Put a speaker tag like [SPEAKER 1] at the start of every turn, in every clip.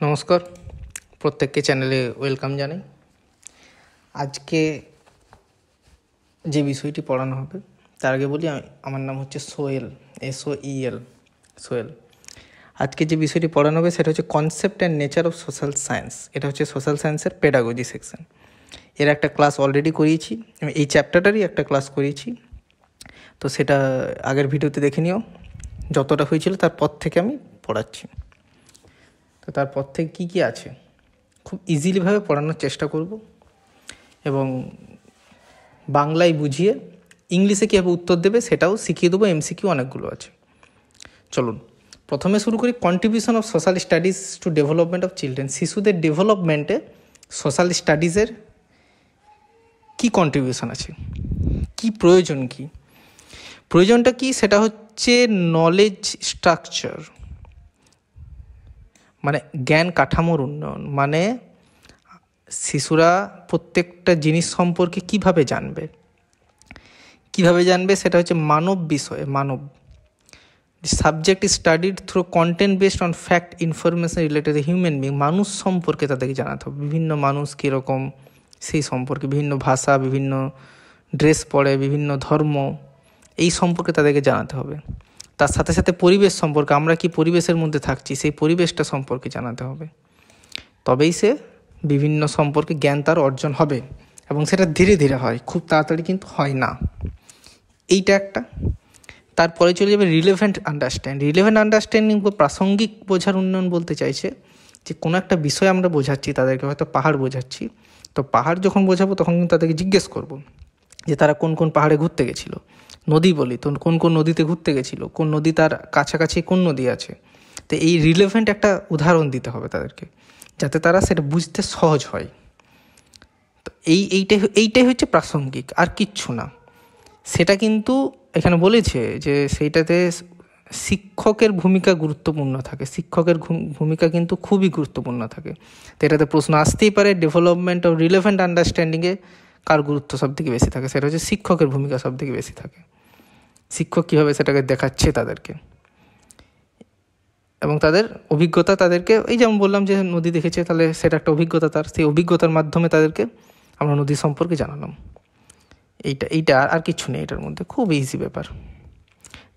[SPEAKER 1] নমস্কার, প্রত্যেককে চ্যানেলে ওয়েলকাম জানাই। আজকে যে বিষয়টি পড়ানো হবে তার আগে বলি, আমার নাম হচ্ছে সোহেল, SOEL, সোহেল। আজকে যে বিষয়টি পড়ানো হবে সেটা হচ্ছে concept and nature of social science. এটা হচ্ছে সোশ্যাল সায়েন্সের পেডাগজি সেকশন। এর একটা ক্লাস অলরেডি করিয়েছি, আমি এই চ্যাপ্টারটারই একটা ক্লাস করিয়েছি, তো সেটা আগের ভিডিওতে দেখে নিও। যতটা হয়েছিল তারপর থেকে আমি পড়াচ্ছি। তো তারপর থেকে কী কী আছে খুব ইজিলিভাবে পড়ানোর চেষ্টা করব, এবং বাংলায় বুঝিয়ে ইংলিশে কীভাবে উত্তর দেবে সেটাও শিখিয়ে দেবো। MCQ অনেকগুলো আছে। চলুন প্রথমে শুরু করি। Contribution of social studies to development of children. শিশুদের ডেভেলপমেন্টে সোশ্যাল স্টাডিজের কী কন্ট্রিবিউশন আছে, কি প্রয়োজন, কি প্রয়োজনটা কি, সেটা হচ্ছে নলেজ স্ট্রাকচার, মানে জ্ঞান কাঠামোর উন্নয়ন। মানে শিশুরা প্রত্যেকটা জিনিস সম্পর্কে কিভাবে জানবে সেটা হচ্ছে মানব বিষয়ে। মানব subject is studied through content based on fact information related human being. মানুষ সম্পর্কে তাদেরকে জানাতে হবে, বিভিন্ন মানুষ কীরকম সেই সম্পর্কে, বিভিন্ন ভাষা, বিভিন্ন ড্রেস পরে, বিভিন্ন ধর্ম, এই সম্পর্কে তাদেরকে জানাতে হবে। তার সাথে সাথে পরিবেশ সম্পর্কে, আমরা কি পরিবেশের মধ্যে থাকছি সেই পরিবেশটা সম্পর্কে জানাতে হবে। তবেই সে বিভিন্ন সম্পর্কে জ্ঞান তার অর্জন হবে, এবং সেটা ধীরে ধীরে হয়, খুব তাড়াতাড়ি কিন্তু হয় না। এইটা একটা। তারপরে চলে যাবে রিলেভেন্ট আন্ডারস্ট্যান্ডিং। প্রাসঙ্গিক বোঝার উন্নয়ন বলতে চাইছে যে কোনো একটা বিষয় আমরা বোঝাচ্ছি তাদেরকে, হয়তো পাহাড় বোঝাচ্ছি, তো পাহাড় যখন বোঝাবো তখন কিন্তু তাদেরকে জিজ্ঞেস করবো যে তারা কোন কোন পাহাড়ে ঘুরতে গেছিলো। নদী বলি তো কোন কোন নদীতে ঘুরতে গেছিলো, কোন নদী তার কাছাকাছি কোন নদী আছে। তো এই রিলেভেন্ট একটা উদাহরণ দিতে হবে তাদেরকে, যাতে তারা সেটা বুঝতে সহজ হয়। তো এইটাই হচ্ছে প্রাসঙ্গিক, আর কিচ্ছু না। সেটা কিন্তু এখানে বলেছে যে সেইটাতে শিক্ষকের ভূমিকা গুরুত্বপূর্ণ থাকে, শিক্ষকের ভূমিকা কিন্তু খুবই গুরুত্বপূর্ণ থাকে। তো এটাতে প্রশ্ন আসতেই পারে, ডেভেলপমেন্ট অফ রিলেভেন্ট আন্ডারস্ট্যান্ডিংয়ে কার গুরুত্ব সবথেকে বেশি থাকে, সেটা হচ্ছে শিক্ষকের ভূমিকা সবথেকে বেশি থাকে। শিক্ষক কীভাবে সেটাকে দেখাচ্ছে তাদেরকে, এবং তাদের অভিজ্ঞতা, তাদেরকে এই যেমন বললাম যে নদী দেখেছে, তাহলে সেটা একটা অভিজ্ঞতা তার, সেই অভিজ্ঞতার মাধ্যমে তাদেরকে আমরা নদী সম্পর্কে জানালাম। এইটা আর কিছু নেই এটার মধ্যে, খুব ইজি ব্যাপার।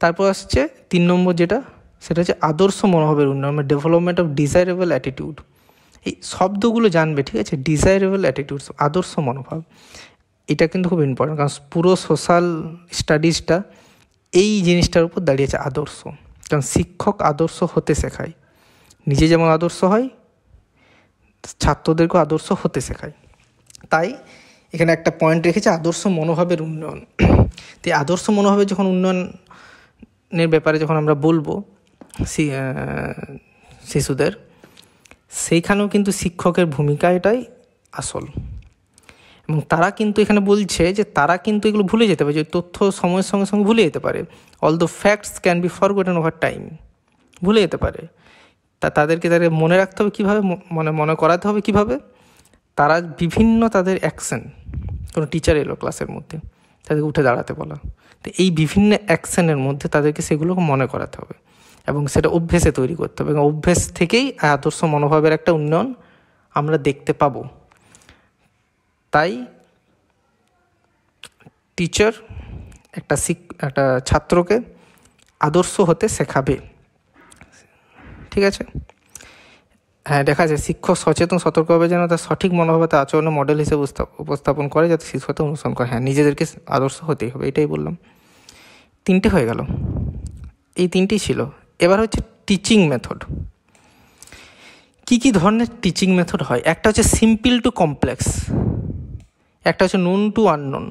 [SPEAKER 1] তারপর আসছে 3 নম্বর যেটা, সেটা হচ্ছে আদর্শ মনোভাবের উন্নয়ন, ডেভেলপমেন্ট অফ ডিজায়ারেবল অ্যাটিটিউড। এই শব্দগুলো জানবে, ঠিক আছে? ডিজায়ারেবল অ্যাটিটিউড, আদর্শ মনোভাব, এটা কিন্তু খুব ইম্পর্টেন্ট, কারণ পুরো সোশ্যাল স্টাডিজটা এই জিনিসটার উপর দাঁড়িয়েছে, আদর্শ। কারণ শিক্ষক আদর্শ হতে শেখায়, নিজে যেমন আদর্শ হয় ছাত্রদেরকেও আদর্শ হতে শেখায়। তাই এখানে একটা পয়েন্ট রেখেছে আদর্শ মনোভাবের উন্নয়ন। তো আদর্শ মনোভাবের যখন উন্নয়নের ব্যাপারে যখন আমরা বলবো শিশুদের, সেইখানেও কিন্তু শিক্ষকের ভূমিকা এটাই আসল। এবং তারা কিন্তু এখানে বলছে যে তারা কিন্তু এগুলো ভুলে যেতে পারে, যে তথ্য সময়ের সঙ্গে সঙ্গে ভুলে যেতে পারে। All the facts can be forgotten over time, ভুলে যেতে পারে। তাদেরকে মনে রাখতে হবে কীভাবে, মনে করাতে হবে কীভাবে। তারা বিভিন্ন তাদের অ্যাকশন, কোনো টিচার এলো ক্লাসের মধ্যে, তাদেরকে উঠে দাঁড়াতে বলা, তো এই বিভিন্ন অ্যাকশনের মধ্যে তাদেরকে সেগুলোকে মনে করাতে হবে, এবং সেটা অভ্যেসে তৈরি করতে হবে, এবং অভ্যেস থেকেই আদর্শ মনোভাবের একটা উন্নয়ন আমরা দেখতে পাবো। তাই টিচার একটা ছাত্রকে আদর্শ হতে শেখাবে, ঠিক আছে? হ্যাঁ, দেখা যায় শিক্ষক সচেতন সতর্কভাবে যেন তার সঠিক মনোভাবতা আচরণের মডেল হিসেবে উপস্থাপন করে, যাতে শিশু হতে অনুসরণ করে। হ্যাঁ, নিজেদেরকে আদর্শ হতেই হবে, এটাই বললাম। 3টে হয়ে গেল, এই 3টেই ছিল। এবার হচ্ছে টিচিং মেথড। কী ধরনের টিচিং মেথড হয়? একটা হচ্ছে সিম্পল টু কমপ্লেক্স, একটা হচ্ছে নোন টু আননোন,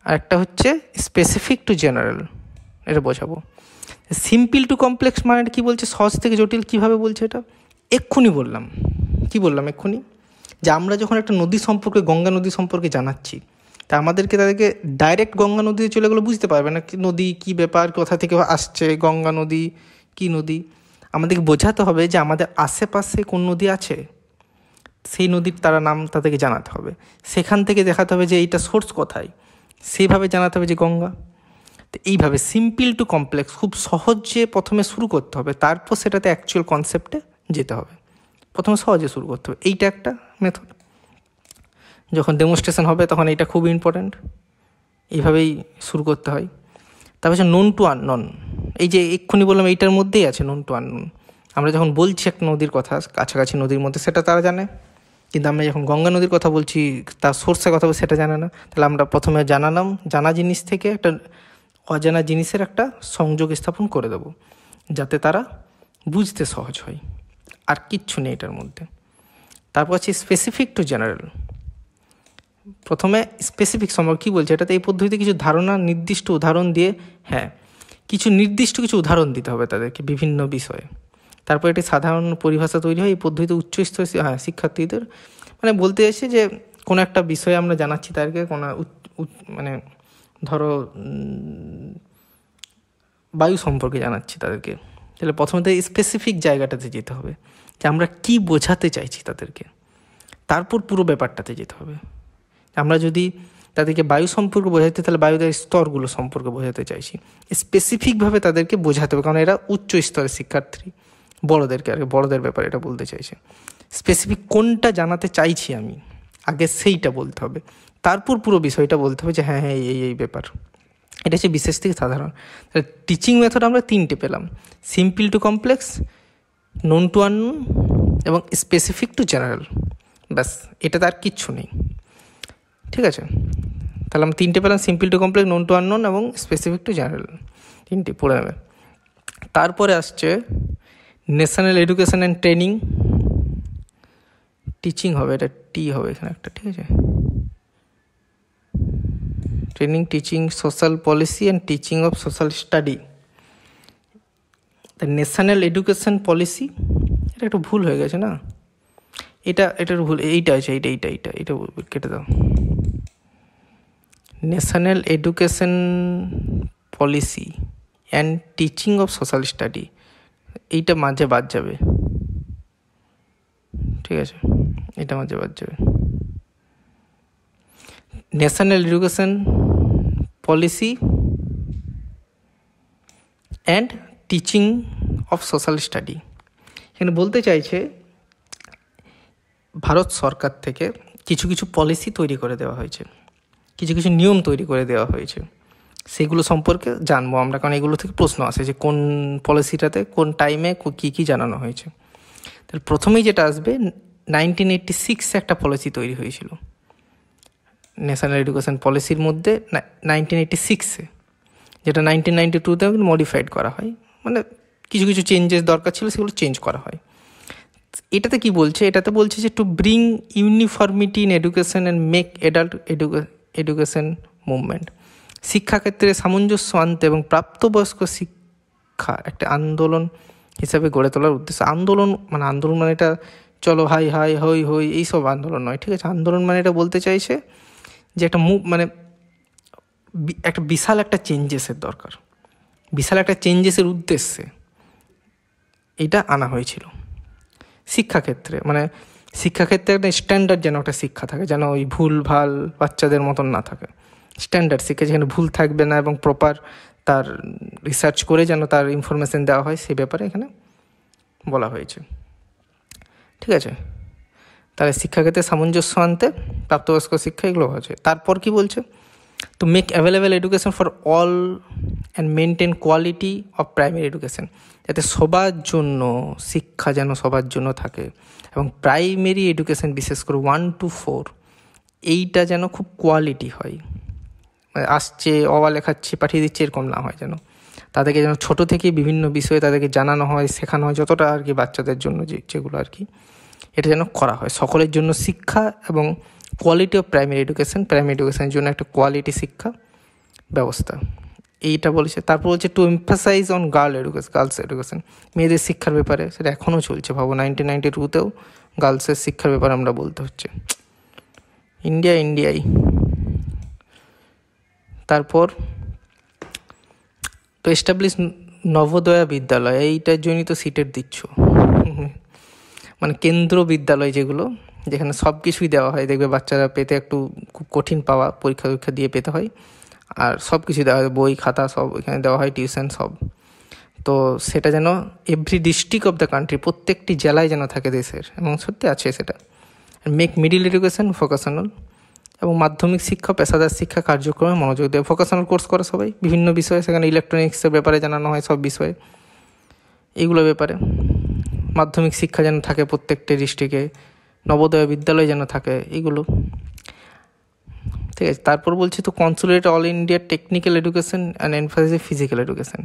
[SPEAKER 1] আর একটা হচ্ছে স্পেসিফিক টু জেনারেল। এটা বোঝাবো। সিম্পল টু কমপ্লেক্স মানে কি বলছে, সহজ থেকে জটিল কীভাবে বলছে এটা এক্ষুনি বললাম। কি বললাম এক্ষুনি? যে আমরা যখন একটা নদী সম্পর্কে, গঙ্গা নদী সম্পর্কে জানাচ্ছি, তা তাদেরকে ডাইরেক্ট গঙ্গা নদীতে চলে গেলে বুঝতে পারবে না নদী কী ব্যাপার, কোথা থেকে আসছে, গঙ্গা নদী কী নদী। আমাদেরকে বোঝাতে হবে যে আমাদের আশেপাশে কোন নদী আছে, সেই নদীর তারা নাম তাদেরকে জানাতে হবে। সেখান থেকে দেখাতে হবে যে এইটা সোর্স কোথায়, সেইভাবে জানাতে হবে যে গঙ্গা। তো এইভাবে সিম্পল টু কমপ্লেক্স, খুব সহজে প্রথমে শুরু করতে হবে, তারপর সেটাতে অ্যাকচুয়াল কনসেপ্টে যেতে হবে। প্রথমে সহজে শুরু করতে হবে, এইটা একটা মেথড। যখন ডেমনস্ট্রেশন হবে তখন এইটা খুব ইম্পর্ট্যান্ট, এইভাবেই শুরু করতে হয়। তারপর হচ্ছে নোন টু আননোন, এই যে এক্ষুনি বললাম এইটার মধ্যেই আছে নোন টু আননোন। আমরা যখন বলছি একটা নদীর কথা, কাছাকাছি নদীর মধ্যে, সেটা তারা জানে, কিন্তু আমরা যখন গঙ্গা নদীর কথা বলছি, তার সোর্সের কথা বলছি, সেটা জানে না। তাহলে আমরা প্রথমে জানালাম, জানা জিনিস থেকে একটা অজানা জিনিসের একটা সংযোগ স্থাপন করে দেবো, যাতে তারা বুঝতে সহজ হয়। আর কিচ্ছু নেই এটার মধ্যে। তারপর হচ্ছে স্পেসিফিক টু জেনারেল। প্রথমে স্পেসিফিক সম্পর্কে কী বলছে, এটাতে এই পদ্ধতিতে কিছু ধারণা, নির্দিষ্ট উদাহরণ দিয়ে, কিছু নির্দিষ্ট কিছু উদাহরণ দিতে হবে তাদেরকে বিভিন্ন বিষয়ে। তারপর একটি সাধারণ পরিভাষা তৈরি হয় এই পদ্ধতিতে উচ্চস্তরীয় শিক্ষার্থীদের, মানে বলতে এসে যে কোনো একটা বিষয়ে আমরা জানাচ্ছি তাদেরকে, কোনো মানে ধরো বায়ু সম্পর্কে জানাচ্ছি তাদেরকে, তাহলে প্রথমে স্পেসিফিক জায়গাটাতে যেতে হবে যে আমরা কি বোঝাতে চাইছি তাদেরকে, তারপর পুরো ব্যাপারটাতে যেতে হবে। আমরা যদি তাদেরকে বায়ু সম্পর্কে বোঝাতে, তাহলে বায়ুদের স্তরগুলো সম্পর্কে বোঝাতে চাইছি, স্পেসিফিকভাবে তাদেরকে বোঝাতে হবে, কারণ এরা উচ্চ স্তরের শিক্ষার্থী, বড়োদেরকে আর বড়োদের ব্যাপারে এটা বলতে চাইছে। স্পেসিফিক কোনটা জানাতে চাইছি আমি, আগে সেইটা বলতে হবে, তারপর পুরো বিষয়টা বলতে হবে যে হ্যাঁ এই ব্যাপার। এটা হচ্ছে বিশেষ থেকে সাধারণ। টিচিং মেথড আমরা 3টে পেলাম, simple to complex, known to unknown এবং স্পেসিফিক টু জেনারেল। ব্যাস, এটাতে আর কিচ্ছু নেই, ঠিক আছে? তাহলে আমরা 3টে পেলাম, simple to complex, known to unknown এবং স্পেসিফিক টু জেনারেল, 3টে পড়ে নেবে। তারপরে আসছে national education and training, teaching হবে, এটা টি হবে এখানে একটা, ঠিক আছে? Training, teaching, social policy and teaching of social study. The national education policy, এটা একটু ভুল হয়ে গেছে না, এটার ভুল, এইটা আছে, এইটা কেটে দাও। National education policy and teaching of social study, এইটা মাঝে বাদ যাবে, ঠিক আছে? এটা মাঝে বাদ যাবে। National education policy and teaching of social study, এখানে বলতে চাইছে ভারত সরকার থেকে কিছু কিছু পলিসি তৈরি করে দেওয়া হয়েছে, কিছু কিছু নিয়ম তৈরি করে দেওয়া হয়েছে, সেগুলো সম্পর্কে জানবো আমরা, কারণ এগুলো থেকে প্রশ্ন আসে যে কোন পলিসিটাতে কোন টাইমে কী জানানো হয়েছে। তাহলে প্রথমেই যেটা আসবে, 1986 একটা পলিসি তৈরি হয়েছিল ন্যাশনাল এডুকেশন পলিসির মধ্যে, 1986-এ, যেটা 1992-তে মডিফাইড করা হয়, মানে কিছু কিছু চেঞ্জেস দরকার ছিল, সেগুলো চেঞ্জ করা হয়। এটাতে কি বলছে, এটাতে বলছে যে to bring uniformity in education and make adult education movement, শিক্ষাক্ষেত্রে সামঞ্জস্য আনতে এবং প্রাপ্তবয়স্ক শিক্ষা একটা আন্দোলন হিসাবে গড়ে তোলার উদ্দেশ্য। আন্দোলন মানে এটা চলো হাই হই এইসব আন্দোলন নয়, ঠিক আছে? আন্দোলন মানে এটা বলতে চাইছে যে একটা মানে একটা বিশাল একটা চেঞ্জেসের দরকার, বিশাল একটা চেঞ্জেসের উদ্দেশ্যে এটা আনা হয়েছিল শিক্ষাক্ষেত্রে। মানে শিক্ষাক্ষেত্রে একটা স্ট্যান্ডার্ড যেন একটা শিক্ষা থাকে, যেন ওই ভুল ভাল বাচ্চাদের মতন না থাকে, স্ট্যান্ডার্ড শিক্ষা যেখানে ভুল থাকবে না এবং প্রপার তার রিসার্চ করে যেন তার ইনফরমেশন দেওয়া হয়, সে ব্যাপারে এখানে বলা হয়েছে, ঠিক আছে? তাহলে শিক্ষাক্ষেত্রে সামঞ্জস্য আনতে, প্রাপ্তবয়স্ক শিক্ষা, এগুলো হয়েছে। তারপর কি বলছে, to make available education for all and maintain quality of primary education, যাতে সবার জন্য শিক্ষা যেন সবার জন্য থাকে, এবং প্রাইমারি এডুকেশন বিশেষ করে 1 to 4 এইটা যেন খুব কোয়ালিটি হয়, মানে আসছে অবা লেখাচ্ছে পাঠিয়ে দিচ্ছে এরকম না হয়, যেন তাদেরকে যেন ছোটো থেকে বিভিন্ন বিষয়ে তাদেরকে জানানো হয়, শেখানো হয়, যতটা আর কি বাচ্চাদের জন্য যেগুলো আর কি, এটা যেন করা হয়। সকলের জন্য শিক্ষা এবং কোয়ালিটি অফ প্রাইমারি এডুকেশনের জন্য একটা কোয়ালিটি শিক্ষা ব্যবস্থা, এইটা বলেছে। তারপর বলছে to emphasize on girls education, মেয়েদের শিক্ষার ব্যাপারে, সেটা এখনও চলছে। ভাবো 1992-তেও গার্লসের শিক্ষার ব্যাপারে আমরা বলতে হচ্ছে, ইন্ডিয়াই। তারপর তো এস্টাবলিশ নবোদয়া বিদ্যালয়, এইটার জন্যই তো সিটের দিচ্ছ, মানে কেন্দ্র বিদ্যালয় যেগুলো, যেখানে সব কিছুই দেওয়া হয়, দেখবে বাচ্চারা পেতে একটু খুব কঠিন পাওয়া, পরীক্ষা দিয়ে পেতে হয়, আর সব কিছু দেওয়া হয়, বই খাতা সব এখানে দেওয়া হয়, টিউশন সব। তো সেটা যেন every district of the country, প্রত্যেকটি জেলায় যেন থাকে দেশের, এবং সত্যি আছে সেটা। মেক মিডিল এডুকেশন ফোকাশনাল, এবং মাধ্যমিক শিক্ষা পেশাদার শিক্ষা কার্যক্রমে মনোযোগ দেয়। ফোকাশনাল কোর্স করে সবাই বিভিন্ন বিষয়ে, সেখানে ইলেকট্রনিক্সের ব্যাপারে জানানো হয়, সব বিষয়ে এইগুলো ব্যাপারে। মাধ্যমিক শিক্ষা যেন থাকে প্রত্যেকটি ডিস্ট্রিক্টে, নবোদয় বিদ্যালয় যেন থাকে, এইগুলো ঠিক আছে। তারপর বলছি তো consolidate all India technical education and emphasis physical education,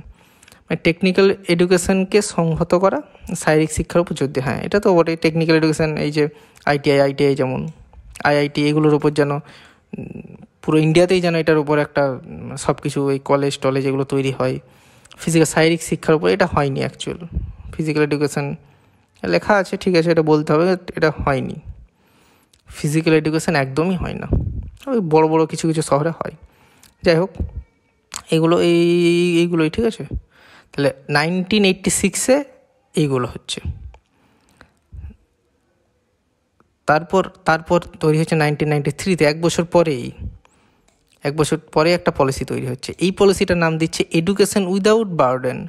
[SPEAKER 1] মানে টেকনিক্যাল এডুকেশনকে সংহত করা, শারীরিক শিক্ষার উপর জোর দেয়। হ্যাঁ, এটা তো বটে। টেকনিক্যাল এডুকেশন এই যে আইটিআই যেমন আইআইটি, এগুলোর উপর যেন পুরো ইন্ডিয়াতেই যেন এটার উপর একটা সব কিছু এই কলেজ টলেজ এগুলো তৈরি হয়। ফিজিক্যাল শারীরিক শিক্ষার উপর এটা হয়নি অ্যাকচুয়াল। ফিজিক্যাল এডুকেশন লেখা আছে, ঠিক আছে, এটা বলতে হবে, এটা হয়নি। ফিজিক্যাল এডুকেশন একদমই হয় না, ওই বড় বড় কিছু কিছু শহরে হয়। যাই হোক, এইগুলোই ঠিক আছে। তাহলে 1986 এইগুলো হচ্ছে। তারপর তৈরি হচ্ছে 1993 এক বছর পরে একটা পলিসি তৈরি হচ্ছে। এই পলিসিটার নাম দিচ্ছে এডুকেশন উইদাউট বার্ডেন,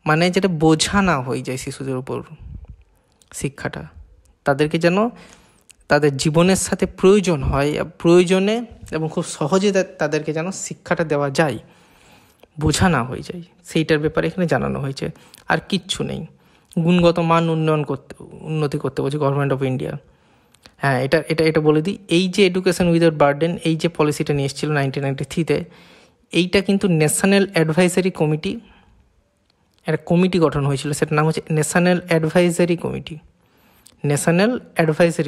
[SPEAKER 1] মানে যেটা বোঝা না হয়ে যায় শিশুদের উপর শিক্ষাটা, তাদেরকে যেন তাদের জীবনের সাথে প্রয়োজন হয়, প্রয়োজনে এবং খুব সহজে তাদেরকে যেন শিক্ষাটা দেওয়া যায়, বোঝা না হয়ে যায়, সেইটার ব্যাপারে এখানে জানানো হয়েছে। আর কিচ্ছু নেই। গুণগত মান উন্নতি করতে বলছে গভর্নমেন্ট অফ ইন্ডিয়া। হ্যাঁ, এটা বলে দিই, এই যে এডুকেশন উইদাউট বার্ডেন এই যে পলিসিটা নিয়ে এসেছিল 1993 এইটা কিন্তু ন্যাশনাল অ্যাডভাইজারি কমিটি, একটা কমিটি গঠন হয়েছিল, সেটার নাম হচ্ছে ন্যাশনাল অ্যাডভাইজারি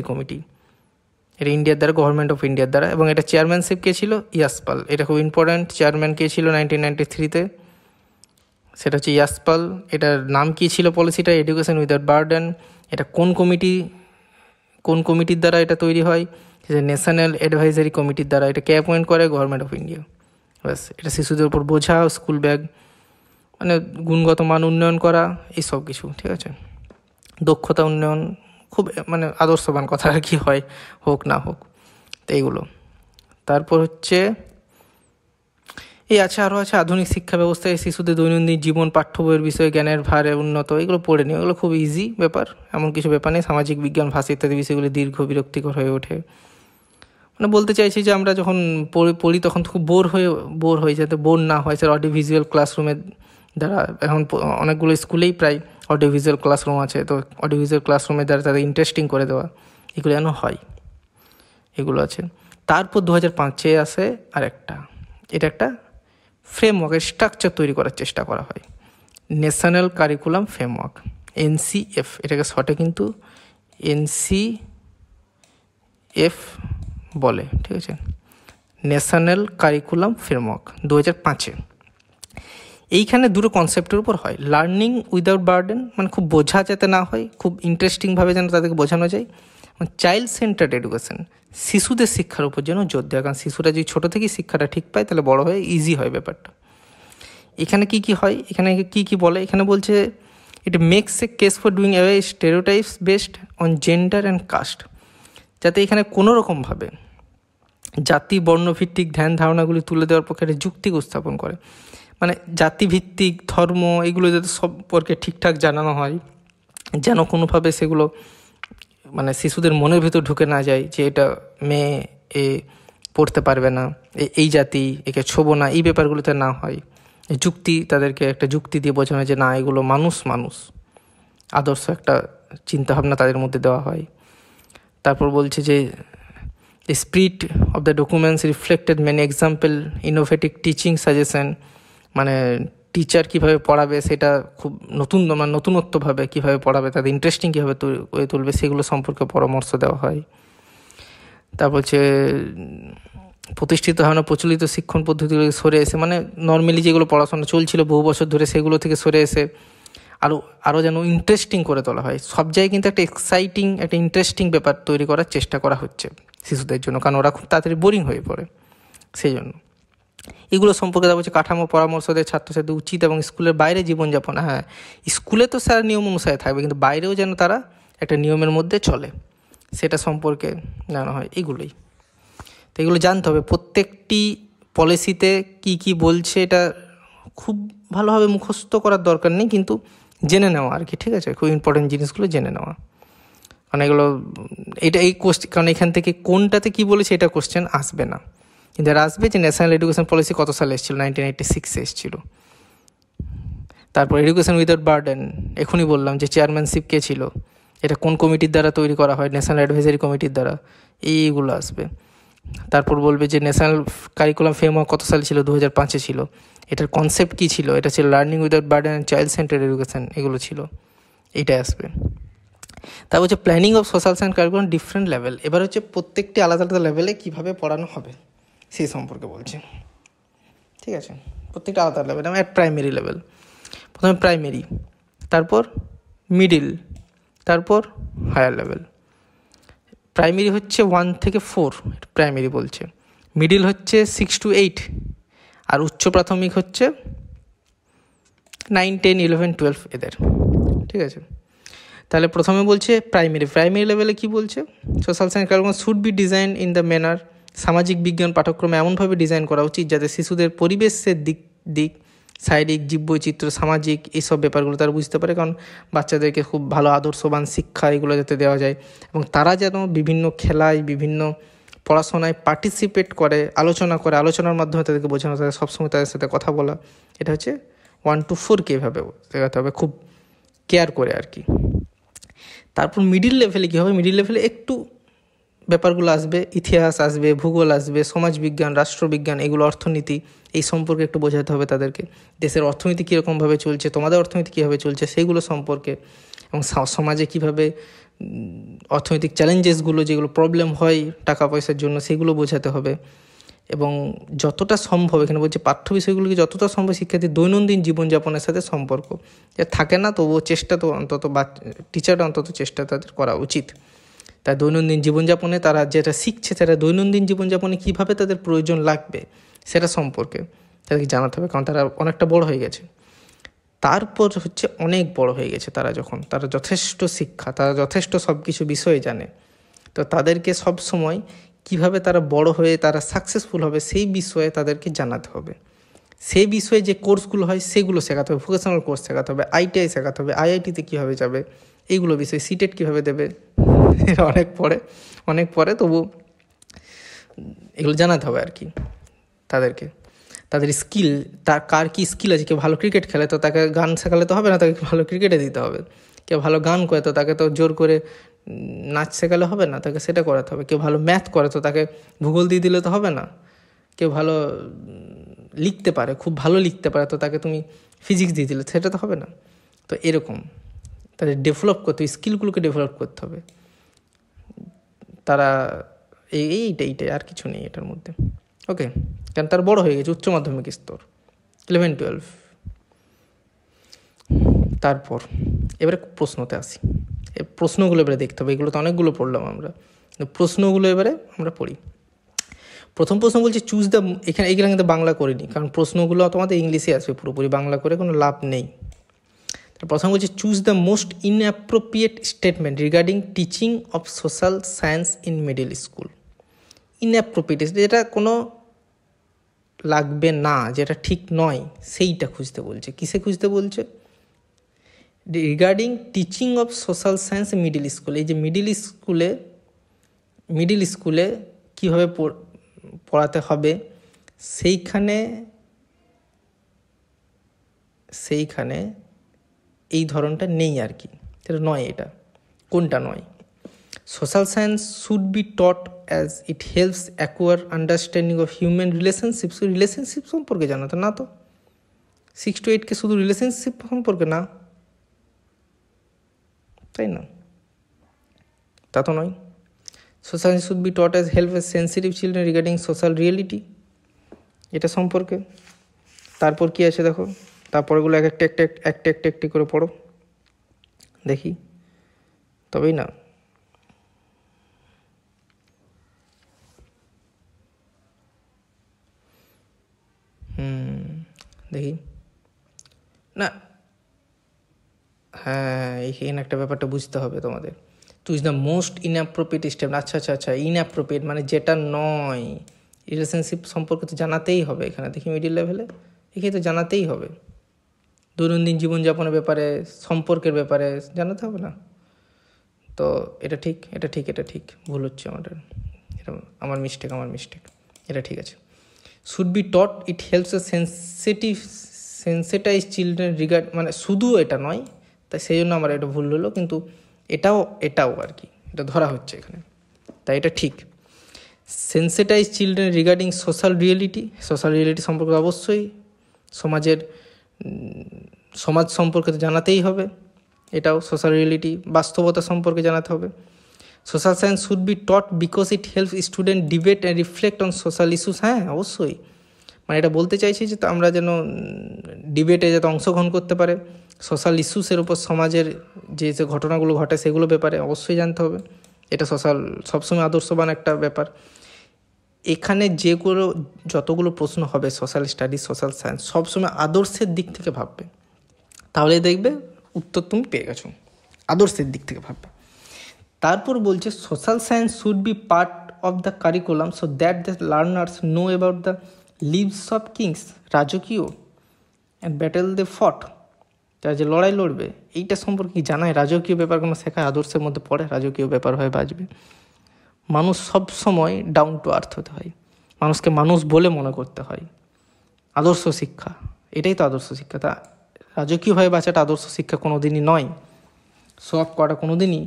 [SPEAKER 1] কমিটি। এটা ইন্ডিয়ার দ্বারা, গভর্নমেন্ট অফ ইন্ডিয়ার দ্বারা, এবং এটা চেয়ারম্যানশিপ কে ছিল? ইয়াসপাল। এটা খুব ইম্পর্ট্যান্ট। চেয়ারম্যান কে ছিল 1993 সেটা হচ্ছে ইয়াসপাল। এটার নাম কী ছিল পলিসিটা? Education without burden. এটা কোন কমিটির দ্বারা এটা তৈরি হয়? ন্যাশনাল অ্যাডভাইজারি কমিটির দ্বারা। এটা কে অ্যাপয়েন্ট করে? Government of India. ব্যাস, এটা শিশুদের উপর বোঝা, স্কুল ব্যাগ, মানে গুণগত মান উন্নয়ন করা, এইসব কিছু, ঠিক আছে। দক্ষতা উন্নয়ন, খুব মানে আদর্শবান কথা আর কি, হয় হোক না হোক, তো এইগুলো। তারপর হচ্ছে আরও আছে আধুনিক শিক্ষা ব্যবস্থায় শিশুদের দৈনন্দিন জীবন, পাঠ্য বইয়ের বিষয়ে জ্ঞানের ভারে উন্নত, এগুলো পড়ে নিও, এগুলো খুব ইজি ব্যাপার, এমন কিছু ব্যাপার নেই। সামাজিক বিজ্ঞান, ভাষা ইত্যাদি বিষয়গুলি দীর্ঘ বিরক্তিকর হয়ে ওঠে। মানে বলতে চাইছি যে আমরা যখন পড়ি তখন খুব বোর হয়ে যাতে বোর না হয়, স্যার অডিও ভিজুয়াল ক্লাসরুমের দ্বারা, এখন অনেকগুলো স্কুলেই প্রায় অডিও ভিজুয়াল ক্লাসরুম আছে, তো অডিও ভিজুয়াল ক্লাসরুমের দ্বারা তাদের ইন্টারেস্টিং করে দেওয়া, এগুলো যেন হয়, এগুলো আছে। তারপর 2005 আসে এটা একটা ফ্রেমওয়ার্কের স্ট্রাকচার তৈরি করার চেষ্টা করা হয়, ন্যাশনাল কারিকুলাম ফ্রেমওয়ার্ক, NCF। এটাকে শর্টে কিন্তু NCF বলে, ঠিক আছে, ন্যাশনাল কারিকুলাম ফ্রেমওয়ার্ক 2005। এইখানে দুটো কনসেপ্টের উপর হয়। লার্নিং উইদাউট বার্ডেন, মানে খুব বোঝা যাতে না হয়, খুব ইন্টারেস্টিংভাবে যেন তাদেরকে বোঝানো যায়। চাইল্ড সেন্টার্ড এডুকেশন, শিশুদের শিক্ষার উপর যেন জোর দেওয়া, কারণ শিশুরা যদি ছোটো থেকেই শিক্ষাটা ঠিক পায় তাহলে বড় হয়ে ইজি হয় ব্যাপারটা। এখানে কি হয়, এখানে কি বলে, এখানে বলছে it makes a case for doing away stereotypes based on gender and caste, যাতে এখানে কোনো রকমভাবে জাতি বর্ণভিত্তিক ধ্যান ধারণাগুলি তুলে দেওয়ার পক্ষে একটা যুক্তি উপস্থাপন করে, মানে জাতিভিত্তিক, ধর্ম, এগুলো যাতে সম্পর্কে ঠিকঠাক জানানো হয়, যেন কোনোভাবে সেগুলো মানে শিশুদের মনের ভিতর ঢুকে না যায় যে এটা মেয়ে, এ পড়তে পারবে না, এই জাতি, একে ছোবো না, এই ব্যাপারগুলোতে না হয়। তাদেরকে একটা যুক্তি দিয়ে বোঝানো যে না, এগুলো মানুষ আদর্শ একটা চিন্তাভাবনা তাদের মধ্যে দেওয়া হয়। তারপর বলছে যে spirit of the documents reflected many example, innovative teaching suggestion, মানে টিচার কীভাবে পড়াবে সেটা খুব নতুনত্বভাবে কীভাবে পড়াবে, তাদের ইন্টারেস্টিং কীভাবে তুলবে, সেগুলো সম্পর্কে পরামর্শ দেওয়া হয়। তারপর হচ্ছে প্রতিষ্ঠিত ধারণা প্রচলিত শিক্ষণ পদ্ধতিগুলো সরে এসে, মানে নর্মালি যেগুলো পড়াশোনা চলছিল বহু বছর ধরে সেগুলো থেকে সরে এসে আরও যেন ইন্টারেস্টিং করে তোলা হয়। সব জায়গায় কিন্তু একটা এক্সাইটিং, একটা ইন্টারেস্টিং ব্যাপার তৈরি করার চেষ্টা করা হচ্ছে শিশুদের জন্য, কারণ ওরা খুব তাড়াতাড়ি বোরিং হয়ে পড়ে, সেই জন্য এগুলো সম্পর্কে দেওয়া হচ্ছে। কাঠামো পরামর্শ দেয় ছাত্রছাত্রী উচিত এবং স্কুলের বাইরে জীবনযাপন। হ্যাঁ, স্কুলে তো স্যার নিয়ম অনুসারে থাকবে, কিন্তু বাইরেও যেন তারা একটা নিয়মের মধ্যে চলে, সেটা সম্পর্কে জানা হয়। এগুলোই তো, এগুলো জানতে হবে। প্রত্যেকটি পলিসিতে কি বলছে এটা খুব ভালোভাবে মুখস্থ করার দরকার নেই, কিন্তু জেনে নেওয়া আর কি, ঠিক আছে, খুব ইম্পর্টেন্ট জিনিসগুলো জেনে নেওয়া। কারণ এগুলো এই কোশ্চেন, কারণ এখান থেকে কোনটাতে কী বলেছে এটা কোশ্চেন আসবে না, কিন্তু আর আসবে যে ন্যাশনাল এডুকেশন পলিসি কত সালে এসেছিলো, 1986 এসেছিলো। তারপর এডুকেশন উইদাউট বার্ডেন, এখনই বললাম যে চেয়ারম্যানশিপ কে ছিল, এটা কোন কমিটির দ্বারা তৈরি করা হয়, ন্যাশনাল অ্যাডভাইজারি কমিটির দ্বারা, এইগুলো আসবে। তারপর বলবে যে ন্যাশনাল কারিকুলাম ফ্রেমওয়ার্ক কত সালে ছিল, 2005 ছিল, এটার কনসেপ্ট কী ছিল, এটা ছিল learning without burden and child centre education, এগুলো ছিল, এইটাই আসবে। তারপর হচ্ছে planning of social science curriculum different level, এবার হচ্ছে প্রত্যেকটি আলাদা আলাদা লেভেলে কীভাবে পড়ানো হবে সেই সম্পর্কে বলছে, ঠিক আছে, প্রত্যেকটা আলাদা লেভেল। অ্যাট প্রাইমারি লেভেল, প্রথমে প্রাইমারি, তারপর মিডিল, তারপর হায়ার লেভেল। প্রাইমারি হচ্ছে 1 থেকে 4, প্রাইমারি বলছে। মিডিল হচ্ছে 6 to 8, আর উচ্চ প্রাথমিক হচ্ছে 9, 10, 11, 12 এদের, ঠিক আছে। তাহলে প্রথমে বলছে প্রাইমারি লেভেলে কি বলছে, social science curriculum should be design in the manner, সামাজিক বিজ্ঞান পাঠ্যক্রমে এমনভাবে ডিজাইন করা উচিত যাতে শিশুদের পরিবেশের দিক শারীরিক, জীববৈচিত্র্য, সামাজিক এইসব ব্যাপারগুলো তারা বুঝতে পারে, কারণ বাচ্চাদেরকে খুব ভালো আদর্শবান শিক্ষা এগুলো যাতে দেওয়া যায়, এবং তারা যেন বিভিন্ন খেলায়, বিভিন্ন পড়াশোনায় পার্টিসিপেট করে, আলোচনার মাধ্যমে তাদেরকে বোঝানো, তাদের সবসময় তাদের সাথে কথা বলা, এটা হচ্ছে 1 to 4 এভাবে শেখাতে হবে, খুব কেয়ার করে আর কি। তারপর মিডিল লেভেলে কী হবে, মিডিল লেভেলে একটু ব্যাপারগুলো আসবে, ইতিহাস আসবে, ভূগোল আসবে, সমাজবিজ্ঞান, রাষ্ট্রবিজ্ঞান, এগুলো, অর্থনীতি, এই সম্পর্কে একটু বোঝাতে হবে তাদেরকে, দেশের অর্থনীতি কীরকমভাবে চলছে, তোমাদের অর্থনীতি কীভাবে চলছে সেইগুলো সম্পর্কে, এবং সমাজে কীভাবে অর্থনৈতিক চ্যালেঞ্জেসগুলো, যেগুলো প্রবলেম হয় টাকা পয়সার জন্য, সেগুলো বোঝাতে হবে। এবং যতটা সম্ভব, এখানে বলছে পাঠ্য বিষয়গুলোকে যতটা সম্ভব শিক্ষার্থীর দৈনন্দিন জীবনযাপনের সাথে সম্পর্ক থাকে না, তবুও চেষ্টা তো অন্তত টিচাররা অন্তত চেষ্টা তাদের করা উচিত। তাই দৈনন্দিন জীবনযাপনে তারা যেটা শিখছে, সেটা দৈনন্দিন জীবনযাপনে কীভাবে তাদের প্রয়োজন লাগবে সেটা সম্পর্কে তাদেরকে জানাতে হবে, কারণ তারা অনেকটা বড় হয়ে গেছে। তারপর হচ্ছে অনেক বড় হয়ে গেছে তারা, যখন তারা যথেষ্ট শিক্ষা, তারা যথেষ্ট সব কিছু বিষয়ে জানে, তো তাদেরকে সব সময় কীভাবে তারা বড় হয়ে তারা সাকসেসফুল হবে সেই বিষয়ে তাদেরকে জানাতে হবে। সেই বিষয়ে যে কোর্সগুলো হয় সেগুলো শেখাতে হবে, ভোকেশনাল কোর্স শেখাতে হবে, ITI শেখাতে হবে, IITতে কীভাবে যাবে এইগুলো বিষয়, সিটেট কীভাবে দেবে, অনেক পরে তবু এগুলো জানাতে হবে আর কি তাদেরকে। তাদের স্কিল, কার কী স্কিল আছে, কেউ ভালো ক্রিকেট খেলে তো তাকে গান শেখালে তো হবে না, তাকে ভালো ক্রিকেটে দিতে হবে। কেউ ভালো গান করে তো তাকে তো জোর করে নাচ শেখালে হবে না, তাকে সেটা করাতে হবে। কেউ ভালো ম্যাথ করে তো তাকে ভূগোল দিয়ে দিলে তো হবে না। কেউ ভালো লিখতে পারে, খুব ভালো লিখতে পারে, তো তাকে তুমি ফিজিক্স দিয়ে দিলে সেটা তো হবে না। তো এরকম তাদের ডেভেলপ করতে হবে, স্কিলগুলোকে ডেভেলপ করতে হবে তারা, এইটাই আর কিছু নেই এটার মধ্যে। ওকে, কারণ তার বড় হয়ে গেছে, উচ্চ মাধ্যমিক স্তর 11, 12। তারপর এবারে প্রশ্নতে আসি, এই প্রশ্নগুলো এবারে দেখতে হবে, এগুলো তো অনেকগুলো পড়লাম আমরা, প্রশ্নগুলো এবারে আমরা পড়ি। প্রথম প্রশ্ন বলছে চুজ দ্য, এগুলো কিন্তু বাংলা করিনি, কারণ প্রশ্নগুলো তোমাদের ইংলিশে আসবে, পুরোপুরি বাংলা করে কোনো লাভ নেই। প্রথম বলছে choose the most inappropriate statement regarding teaching of social science in middle school. Inappropriate, যেটা কোনো লাগবে না, যেটা ঠিক নয়, সেইটা খুঁজতে বলছে। কিসে খুঁজতে বলছে? Regarding teaching of social science middle স্কুলে। এই যে মিডল স্কুলে কীভাবে পড়াতে হবে সেইখানে এই ধরনটা নেই আর কি, এটা নয়। এটা কোনটা নয়? Social science should B taught as it helps acquire understanding of human relationship সম্পর্কে জানাতে, না তো 6 to 8 শুধু রিলেশনশিপ সম্পর্কে না, তাই না? তা তো নয়। Social science should B taught as help S sensitive children regarding social reality, এটা সম্পর্কে। তারপর কি আছে দেখো, তারপরেগুলো একটি করে পড়ো দেখি, তবেই না। দেখি না, হ্যাঁ এখানে একটা ব্যাপারটা বুঝতে হবে তোমাদের। Choose the most inappropriate step. আচ্ছা, ইনঅ্যাপ্রোপ্রিয়েট মানে যেটা নয়। রিলেশনশিপ সম্পর্কে তো জানাতেই হবে এখানে। দেখি মিডিল লেভেলে একে তো জানাতেই হবে। দৈনন্দিন জীবনযাপনের ব্যাপারে, সম্পর্কের ব্যাপারে জানাতে হবে না? তো এটা ঠিক, এটা ঠিক, এটা ঠিক, ভুল হচ্ছে আমাদের, এটা আমার মিস্টেক, এটা ঠিক আছে। Should be taught, it helps a sensitise children regard, মানে শুধু এটা নয়, তাই সেই জন্য আমার এটা ভুল হলো, কিন্তু এটাও আর কি, এটা ধরা হচ্ছে এখানে, তাই এটা ঠিক। Sensitise children regarding social reality সম্পর্কে অবশ্যই সমাজ সম্পর্কে তো জানাতেই হবে, এটাও সোশ্যাল রিয়েলিটি, বাস্তবতা সম্পর্কে জানাতে হবে। Social science should B taught because it helps student debate and reflect on social issues. হ্যাঁ, অবশ্যই, মানে এটা বলতে চাইছি যে আমরা যেন ডিবেটে যাতে অংশগ্রহণ করতে পারে, সোশ্যাল ইস্যুসের উপর সমাজের যে ঘটনাগুলো ঘটে সেগুলো ব্যাপারে অবশ্যই জানতে হবে। এটা সবসময় আদর্শবান একটা ব্যাপার। এখানে যতগুলো প্রশ্ন হবে সোশ্যাল স্টাডিজ, সোশ্যাল সায়েন্স, সবসময় আদর্শের দিক থেকে ভাববে, তাহলে দেখবে উত্তর তুমি পেয়ে গেছো, আদর্শের দিক থেকে ভাববে। তারপর বলছে social science should be part of the curriculum so that the learners know about the lives of kings, রাজকীয় অ্যান্ড ব্যাটেল দে ফট, তারা যে লড়াই লড়বে এইটা সম্পর্কে জানায়, রাজকীয় ব্যাপারগুলো শেখায়, আদর্শের মধ্যে পড়ে, রাজকীয় ব্যাপার হয়ে বাঁচবে। মানুষ সব সময় ডাউন টু আর্থ হতে হয়, মানুষকে মানুষ বলে মনে করতে হয়, আদর্শ শিক্ষা, এটাই তো আদর্শ শিক্ষা। তা রাজকীয়ভাবে বাঁচাটা আদর্শ শিক্ষা কোনো দিনই নয়, শো অফ করাটা কোনো দিনই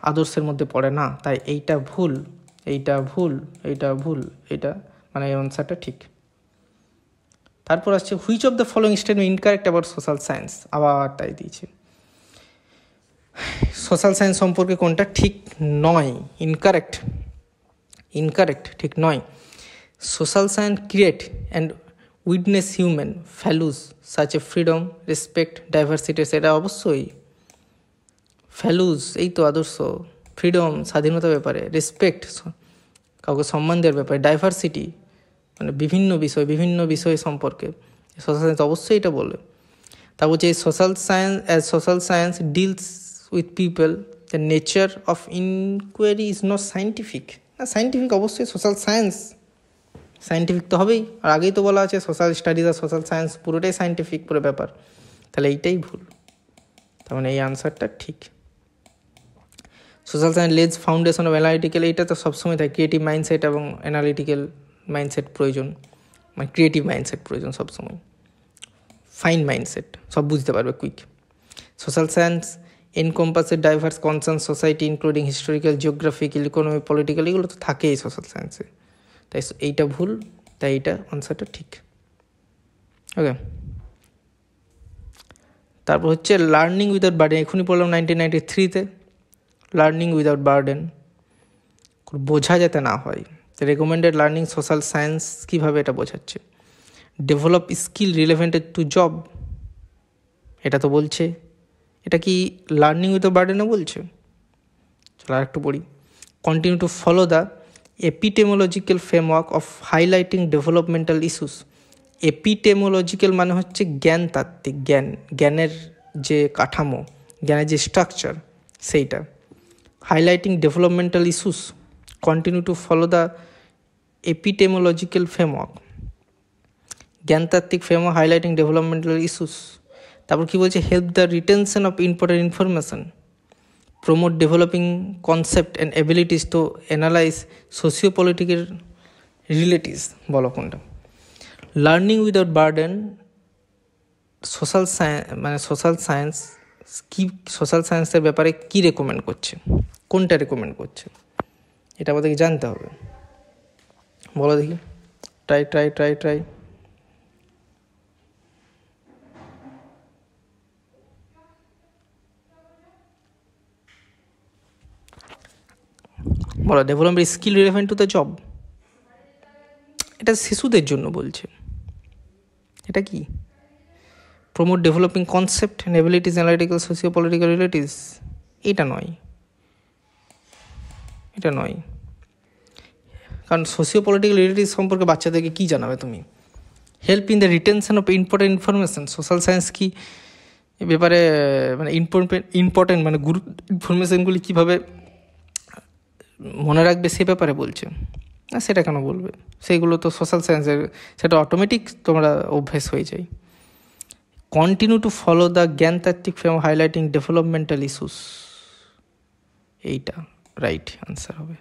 [SPEAKER 1] আদর্শের মধ্যে পড়ে না। তাই এইটা ভুল, এইটা মানে এই অ্যান্সারটা ঠিক। তারপর আসছে which of the following statement incorrect about social science, আবার তাই দিয়েছে। সোশ্যাল সায়েন্স সম্পর্কে কোনটা ঠিক নয়, ইনকারেক্ট, ঠিক নয়। Social science create and witness human values such a freedom, respect, diversity, সেটা অবশ্যই ভ্যালুস, এই তো আদর্শ, ফ্রিডম, স্বাধীনতার ব্যাপারে, রেসপেক্ট, কাউকে সম্মান দেওয়ার ব্যাপারে, ডাইভার্সিটি, মানে বিভিন্ন বিষয় সম্পর্কে সোশ্যাল সায়েন্স অবশ্যই এটা বলে। তারপর যে social science deals with people, the nature of inquiry is not scientific. না, সায়েন্টিফিক অবশ্যই সোশ্যাল সায়েন্স, সায়েন্টিফিক তো হবেই, আর আগেই তো বলা আছে সোশ্যাল স্টাডিজ আর সোশ্যাল সায়েন্স পুরোটাই সায়েন্টিফিক পুরো ব্যাপার, তাহলে এইটাই ভুল, তার মানে এই আনসারটা ঠিক। সোশ্যাল সায়েন্স লেজ ফাউন্ডেশন অফ অ্যানালিটিক্যাল, এইটা তো সবসময় থাকে, ক্রিয়েটিভ মাইন্ডসেট এবং অ্যানালিটিক্যাল মাইন্ডসেট প্রয়োজন, মানে ক্রিয়েটিভ মাইন্ডসেট প্রয়োজন সবসময়, ফাইন মাইন্ডসেট, সব বুঝতে পারবে quick. Social science encompasses diverse concern society including historical, geographical, economic, political, এগুলো তো থাকেই সোশ্যাল সায়েন্সে, তাই এইটা ভুল, তাই এইটা আনসারটা ঠিক। ওকে, তারপর হচ্ছে লার্নিং উইদাউট বার্ডেন, এখনই বললাম 1993-তে, লার্নিং উইদাউট বার্ডেন, বোঝা যাতে না হয়। রেকমেন্ডেড লার্নিং সোশ্যাল সায়েন্স কীভাবে এটা বোঝাচ্ছে, ডেভেলপ স্কিল রিলেভেন্টেড টু জব, এটা তো বলছে, এটা কি লার্নিং উইদাউট বার্ডেনও বলছে? চলো আর একটু পড়ি। Continue to follow the epistemological framework of highlighting developmental issues. Epistemological মানে হচ্ছে জ্ঞানতাত্ত্বিক, জ্ঞানের যে কাঠামো, জ্ঞানের যে স্ট্রাকচার, সেইটা। Highlighting developmental issues, continue to follow the epistemological framework, জ্ঞানতাত্ত্বিক ফ্রেমওয়ার্ক হাইলাইটিং ডেভেলপমেন্টাল ইস্যুস। তারপর কী বলছে, help the retention of important information, promote developing concept and abilities to analyse socio political relatives. বলো কোনটা? লার্নিং উইদাউট বার্ডেন সোশ্যাল সায়েন্সের ব্যাপারে কী recommend করছে, কোনটা রেকমেন্ড করছে, এটা আমাদেরকে জানতে হবে। বলো দেখি, ট্রাই। বলো, development skill relevant to the job, এটা শিশুদের জন্য বলছে। এটা কি? Promote developing concept and abilities analytical socio political relatives, এটা নয়, কারণ সোশিও পলিটিক্যাল রিলেটিভস সম্পর্কে বাচ্চাদেরকে কী জানাবে তুমি? Help in the retention of important information, social science কি এ ব্যাপারে মানে ইম্পর্টেন্ট মানে ইনফরমেশনগুলি কীভাবে মনে রাখবে সে ব্যাপারে বলছে। না সেটা কেন বলবে, সেইগুলো তো সোশ্যাল সায়েন্সের, সেটা অটোমেটিক তোমরা অভ্যেস হয়ে যায়। কন্টিনিউ টু ফলো দ্য জ্ঞানতাত্ত্বিক ফ্রেম হাইলাইটিং ডেভেলপমেন্টাল ইস্যুস, এইটা রাইট আনসার হবে।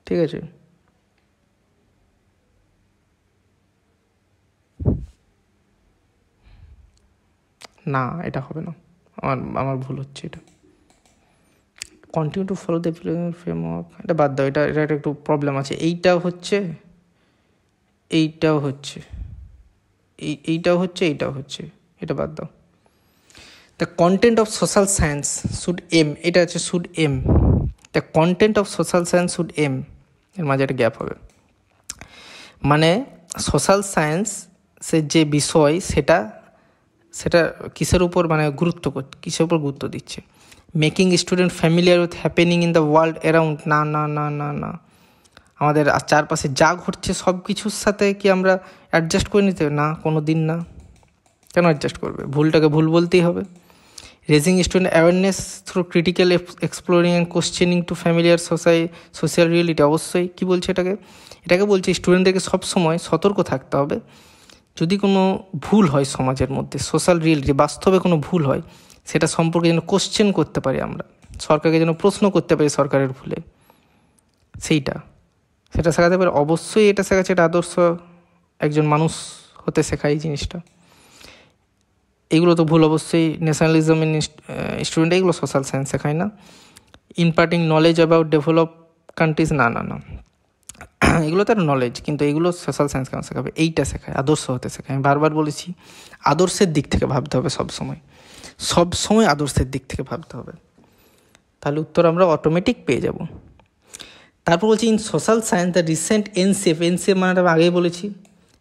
[SPEAKER 1] ঠিক আছে, না এটা হবে না, আমার ভুল হচ্ছে, এটা continue to follow the framework, এটা বাদ দাও, এটা একটু প্রবলেম আছে। এইটাও হচ্ছে, এইটাও হচ্ছে, এইটাও হচ্ছে, এটা বাদ দাও। The content of social science should aim, এটা আছে should aim, the content of social science should aim, এর মাঝে একটা গ্যাপ হবে। মানে সোশ্যাল সায়েন্সের যে বিষয় সেটা কিসের উপর মানে কিসের উপর গুরুত্ব দিচ্ছে? Making student familiar with happening in the world around, না না না না না, আমাদের চারপাশে যা ঘটছে সব কিছুর সাথে কি আমরা অ্যাডজাস্ট করে নিতে হবে? না, কোনো দিন না। কেন অ্যাডজাস্ট করবে? ভুলটাকে ভুল বলতেই হবে। Raising student awareness through critical exploring and questioning to familiar social reality, অবশ্যই কী বলছে এটাকে বলছে স্টুডেন্টদেরকে সবসময় সতর্ক থাকতে হবে। যদি কোনো ভুল হয় সমাজের মধ্যে, সোশ্যাল রিয়েলিটি বাস্তবে কোনো ভুল হয়, সেটা সম্পর্কে যেন কোশ্চেন করতে পারি আমরা, সরকারকে যেন প্রশ্ন করতে পারি সরকারের ভুলে, সেটা শেখাতে পারে। অবশ্যই এটা শেখাচ্ছে, এটা আদর্শ একজন মানুষ হতে শেখায় এই জিনিসটা। এগুলো তো ভুল অবশ্যই, ন্যাশনালিজম ইন স্টুডেন্ট, এগুলো সোশ্যাল সায়েন্স শেখায় না। Imparting knowledge about develop countries, না না না, এগুলো তার নলেজ, কিন্তু এগুলো সোশ্যাল সায়েন্স কেন শেখাবে? এইটা শেখায়, আদর্শ হতে শেখায়। আমি বারবার বলেছি, আদর্শের দিক থেকে ভাবতে হবে সবসময় আদর্শের দিক থেকে ভাবতে হবে, তাহলে উত্তর আমরা অটোমেটিক পেয়ে যাব। তারপর বলছি in social science the recent NCF মানে আমি আগেই বলেছি,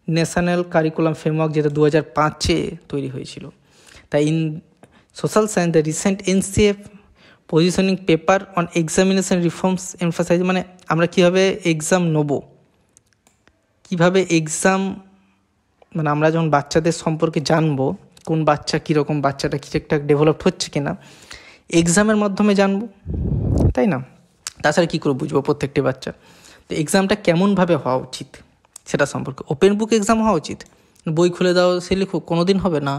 [SPEAKER 1] ন্যাশনাল কারিকুলাম ফ্রেমওয়ার্ক, যেটা 2005-এ তৈরি হয়েছিল। তাই in social science the recent NCF positioning paper on examination reforms emphasize, মানে আমরা কীভাবে এক্সাম নেব, কীভাবে এক্সাম, মানে আমরা যখন বাচ্চাদের সম্পর্কে জানবো, কোন বাচ্চা কীরকম, বাচ্চাটা ঠিকঠাক ডেভেলপ হচ্ছে কিনা, এক্সামের মাধ্যমে জানবো, তাই না? তাছাড়া কী করে বুঝবো প্রত্যেকটি বাচ্চা? তো এক্সামটা কেমনভাবে হওয়া উচিত সেটা সম্পর্কে, ওপেন বুক এক্সাম হওয়া উচিত, বই খুলে দাও সে লিখুক, কোনো দিন হবে না।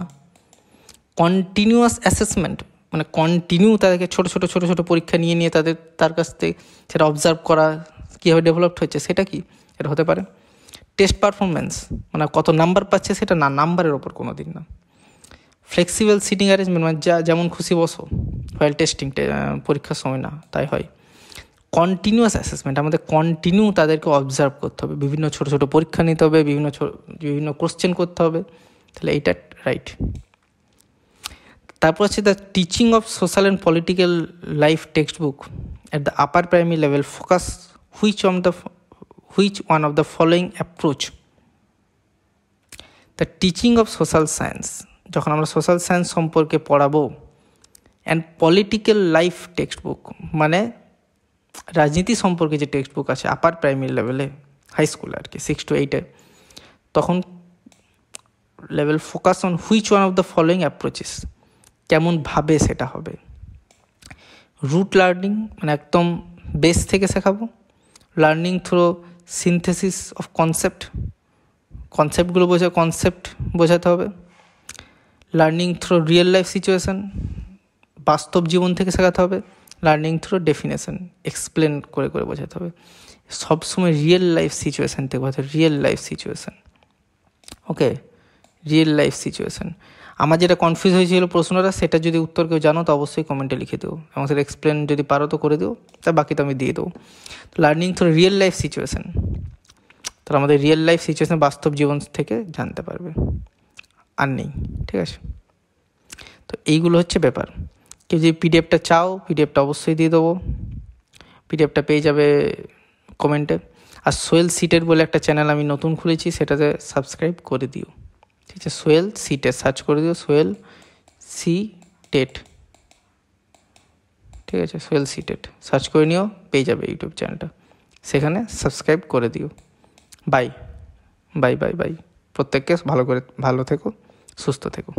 [SPEAKER 1] কন্টিনিউয়াস অ্যাসেসমেন্ট, মানে কন্টিনিউ তাদেরকে ছোটো ছোটো পরীক্ষা নিয়ে তার কাছ থেকে সেটা অবজার্ভ করা, কীভাবে ডেভেলপড হচ্ছে সেটা কি, এটা হতে পারে। টেস্ট পারফরমেন্স, মানে কত নাম্বার পাচ্ছে সেটা না, নাম্বারের ওপর কোনো দিন না। ফ্লেক্সিবল সিটিং অ্যারেঞ্জমেন্ট, মানে যেমন খুশি বসো, ফাইল টেস্টিং পরীক্ষার সময় না তাই হয়। কন্টিনিউয়াস অ্যাসেসমেন্ট, আমাদের কন্টিনিউ তাদেরকে অবজার্ভ করতে হবে, বিভিন্ন ছোটো পরীক্ষা নিতে হবে, বিভিন্ন কোশ্চেন করতে হবে, তাহলে এইটা রাইট। তারপর হচ্ছে the teaching of social and political life text book at the upper primary level focus which one of the following approach. The teaching of social science, যখন আমরা সোশ্যাল সায়েন্স সম্পর্কে পড়াবো, and political life text book, মানে রাজনীতি সম্পর্কে যে text book আছে upper primary লেভেলে, হাই স্কুলে আর কি 6 to 8-এ, তখন level focus on which one of the following approaches, কেমনভাবে সেটা হবে। রুট লার্নিং, মানে একদম বেস থেকে শেখাবো। লার্নিং থ্রু সিনথেসিস অফ কনসেপ্টগুলো কনসেপ্ট বোঝাতে হবে। Learning through real life situation, বাস্তব জীবন থেকে শেখাতে হবে। লার্নিং থ্রু ডেফিনেশন, এক্সপ্লেন করে বোঝাতে হবে। সবসময় রিয়েল লাইফ সিচুয়েশান থেকে বোঝাতে হবে, রিয়েল লাইফ সিচুয়েশান, ওকে, রিয়েল লাইফ সিচুয়েশান। আমার যেটা কনফিউজ হয়েছিল প্রশ্নটা, সেটা যদি উত্তর কেউ জানো তো অবশ্যই কমেন্টে লিখে দেবো, এবং সেটা এক্সপ্লেন যদি পারো তো করে দেবো, তা বাকি তো আমি দিয়ে দেবো। Learning through real life situation, তাহলে আমাদের রিয়েল লাইফ সিচুয়েশান বাস্তব জীবন থেকে জানতে পারবে, আর নেই, ঠিক আছে? তো এইগুলো হচ্ছে ব্যাপার। কেউ যদি পিডিএফটা চাও, পিডিএফটা অবশ্যই দিয়ে দেবো, পিডিএফটা পেয়ে যাবে কমেন্টে। আর সোয়েল সিটেট বলে একটা চ্যানেল আমি নতুন খুলেছি, সেটাতে সাবস্ক্রাইব করে দিও, ঠিক আছে? সোয়েল সিটেট সার্চ করে দিও, সোয়েল সিটেট, ঠিক আছে? সোয়েল সিটেট সার্চ করে নিও, পেয়ে যাবে ইউটিউব চ্যানেলটা, সেখানে সাবস্ক্রাইব করে দিও। বাই বাই বাই বাই, প্রত্যেককে ভালো থেকো, সুস্থ থেকো।